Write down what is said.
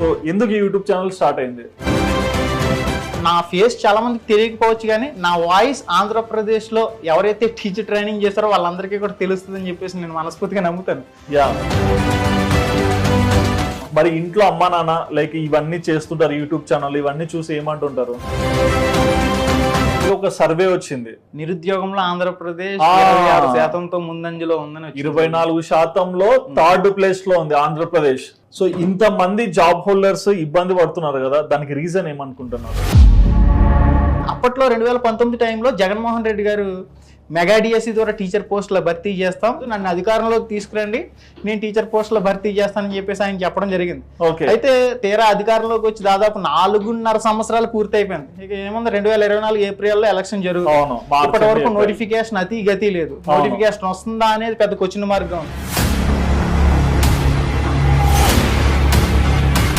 So ఎందుకు YouTube channel start అయింది? నా ఫేస్ చాలా మందికి తెలియకపోవచ్చు, కానీ నా వాయిస్ ఆంధ్రప్రదేశ్లో ఎవరైతే టీచర్ ట్రైనింగ్ చేస్తారో వాళ్ళందరికీ కూడా తెలుస్తుందని చెప్పేసి నేను మనస్ఫూర్తిగా నమ్ముతాను. యా, మరి ఇంట్లో అమ్మా నాన్న లైక్ ఇవన్నీ చేస్తుంటారు, యూట్యూబ్ ఛానల్ ఇవన్నీ చూసి ఏమంటుంటారు? ఒక సర్వే వచ్చింది, నిరుద్యోగంలో ఆంధ్రప్రదేశ్ 26%తో ముందంజలో ఉందని. 24%లో థర్డ్ ప్లేస్ లో ఉంది ఆంధ్రప్రదేశ్. సో ఇంత మంది జాబ్ హోల్డర్స్ ఇబ్బంది పడుతున్నారు కదా, దానికి రీజన్ ఏమనుకుంటున్నారు? అప్పట్లో 2019 టైంలో జగన్మోహన్ రెడ్డి గారు మెగా డిఎస్సి ద్వారా టీచర్ పోస్టుల భర్తీ చేస్తాం, నన్ను అధికారంలోకి తీసుకురండి, నేను టీచర్ పోస్టుల భర్తీ చేస్తానని చెప్పేసి ఆయన చెప్పడం జరిగింది. అయితే తీరా అధికారంలోకి వచ్చి దాదాపు 4.5 సంవత్సరాలు పూర్తి అయిపోయింది. ఇక ఏముంది, 2024 ఏప్రిల్లో ఎలక్షన్ జరుగుతుంది. ఇప్పటి వరకు నోటిఫికేషన్ అతి గతి లేదు. నోటిఫికేషన్ వస్తుందా అనేది పెద్ద క్వశ్చన్ మార్క్ ఉంది.